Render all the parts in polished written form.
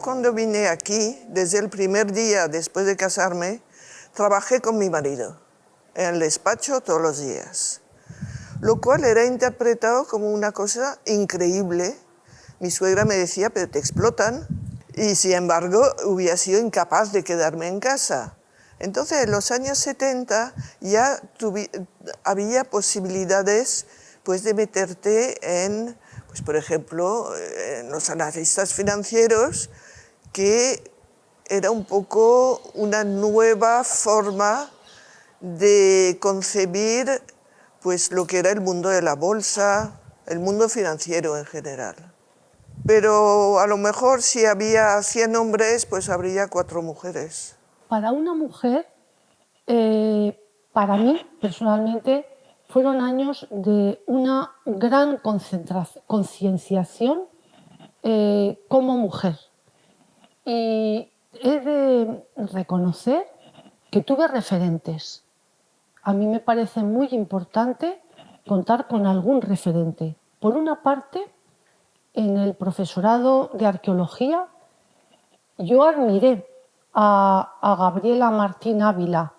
cuando vine aquí, desde el primer día después de casarme, trabajé con mi marido en el despacho todos los días, lo cual era interpretado como una cosa increíble. Mi suegra me decía, pero te explotan, y sin embargo hubiera sido incapaz de quedarme en casa. Entonces, en los años 70 ya había posibilidades pues, de meterte en, pues, por ejemplo, en los analistas financieros, que era un poco una nueva forma de concebir pues, lo que era el mundo de la bolsa, el mundo financiero en general. Pero a lo mejor si había 100 hombres, pues habría 4 mujeres. Para una mujer, para mí personalmente, fueron años de una gran concienciación como mujer. Y he de reconocer que tuve referentes. A mí me parece muy importante contar con algún referente. Por una parte, en el profesorado de arqueología, yo admiré a Gabriela Martín Ávila,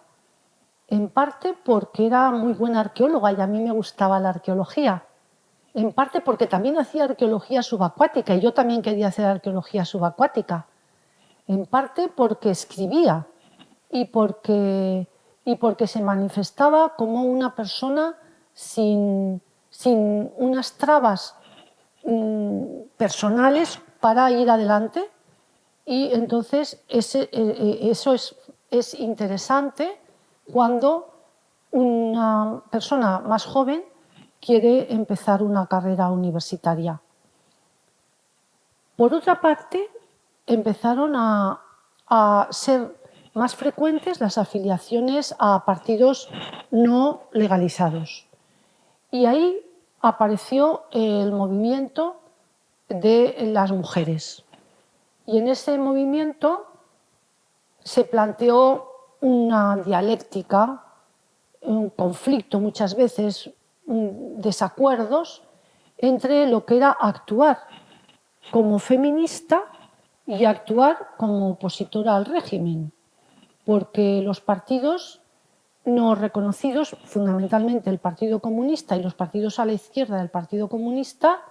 en parte porque era muy buena arqueóloga y a mí me gustaba la arqueología, en parte porque también hacía arqueología subacuática y yo también quería hacer arqueología subacuática, en parte porque escribía y porque se manifestaba como una persona sin unas trabas personales para ir adelante. Y entonces eso es interesante cuando una persona más joven quiere empezar una carrera universitaria. Por otra parte, empezaron a ser más frecuentes las afiliaciones a partidos no legalizados. Y ahí apareció el movimiento de las mujeres. Y en ese movimiento se planteó una dialéctica, un conflicto muchas veces, desacuerdos entre lo que era actuar como feminista y actuar como opositora al régimen, porque los partidos no reconocidos, fundamentalmente el Partido Comunista y los partidos a la izquierda del Partido Comunista,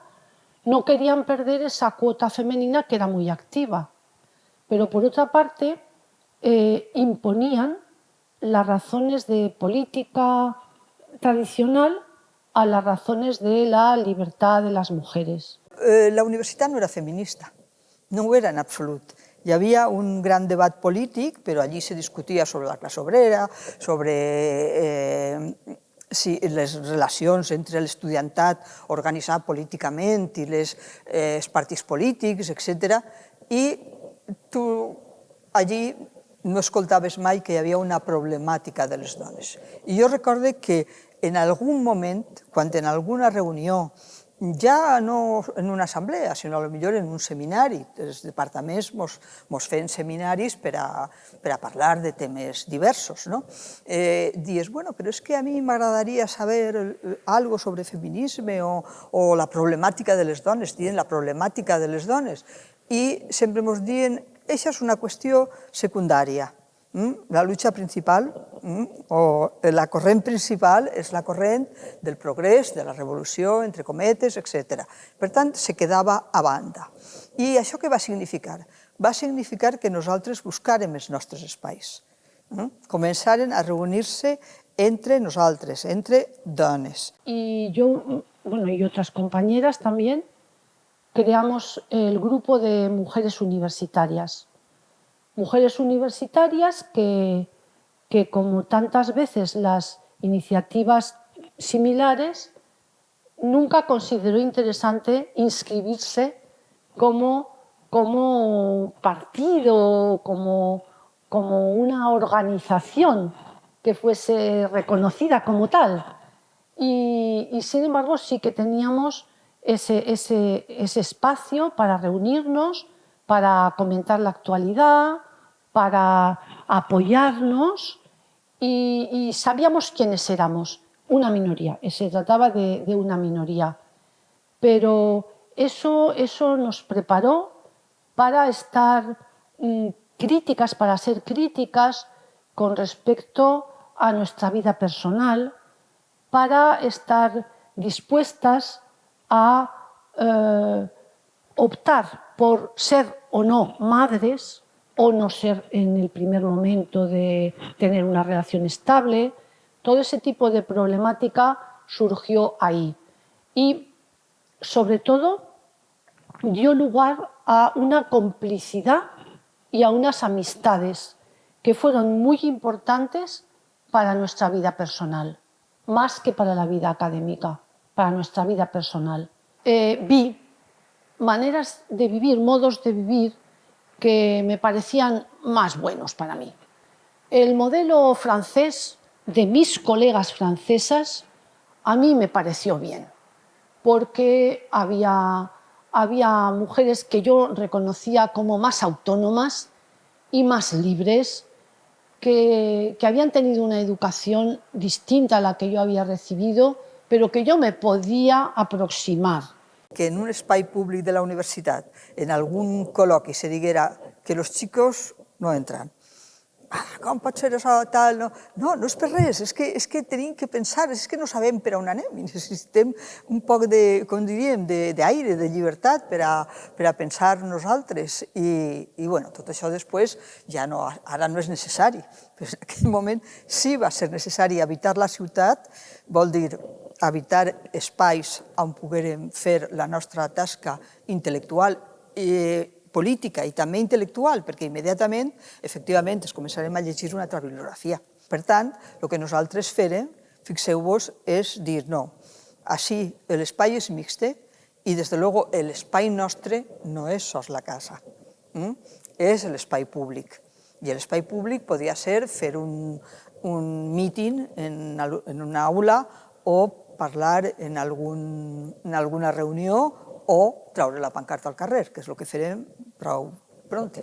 no querían perder esa cuota femenina que era muy activa. Pero por otra parte, imponían las razones de política tradicional a las razones de la libertad de las mujeres. La universitat no era feminista, no ho era en absolut. Hi havia un gran debat polític, però allí se discutia sobre la classe obrera, sobre les relacions entre l'estudiantat organitzat políticament i els partits polítics, etc. I tu allí no escoltaves mai que hi havia una problemàtica de les dones. I jo recorde que en algun moment, quan en alguna reunió, ja no en una assemblea, sinó potser en un seminari, els departaments ens feien seminaris per a parlar de temes diversos, no? Dius, bueno, però és que a mi m'agradaria saber algo sobre feminisme o la problemàtica de les dones, diuen la problemàtica de les dones, i sempre ens diuen això és una qüestió secundària. La lucha principal o la corrent principal és la corrent del progrés, de la revolució, entre cometes, etc. Per tant, se quedava a banda. I això què va significar? Va significar que nosaltres buscàrem els nostres espais. Començaren a reunir-se entre nosaltres, entre dones. Y yo, bueno, y otras compañeras también, creamos el grupo de mujeres universitarias. Mujeres universitarias que como tantas veces las iniciativas similares, nunca consideró interesante inscribirse como partido, como una organización que fuese reconocida como tal. Y sin embargo sí que teníamos ese espacio para reunirnos, para comentar la actualidad, para apoyarnos y sabíamos quiénes éramos, una minoría, se trataba de una minoría. Pero eso nos preparó para estar críticas, para ser críticas con respecto a nuestra vida personal, para estar dispuestas a optar por ser o no madres, o no ser en el primer momento de tener una relación estable. Todo ese tipo de problemática surgió ahí. Y, sobre todo, dio lugar a una complicidad y a unas amistades que fueron muy importantes para nuestra vida personal, más que para la vida académica, para nuestra vida personal. Vi maneras de vivir, modos de vivir que me parecían más buenos para mí. El modelo francés de mis colegas francesas a mí me pareció bien, porque había mujeres que yo reconocía como más autónomas y más libres, que habían tenido una educación distinta a la que yo había recibido, pero que yo me podía aproximar. Que en un espai públic de la universitat, en algun col·loqui se diguera que els xicos no entran. Com pot ser això, tal? No, no és per res, és que tenim que pensar, és que no sabem per on anem i necessitem un poc de, com diríem, d'aire, de llibertat per a pensar nosaltres. I bueno, tot això després ja no, ara no és necessari, però en aquell moment sí va ser necessari habitar la ciutat, vol dir habitar espais on poguérem fer la nostra tasca intel·lectual i política i també intel·lectual, perquè immediatament, efectivament, es començarem a llegir una altra bibliografia. Per tant, el que nosaltres farem, fixeu-vos, és dir no, així l'espai és mixte i, des de luego, l'espai nostre no és sols la casa, és l'espai públic. I l'espai públic podria ser fer un míting en una aula o parlar en alguna reunió o traure la pancarta al carrer, que és el que farem prou pront.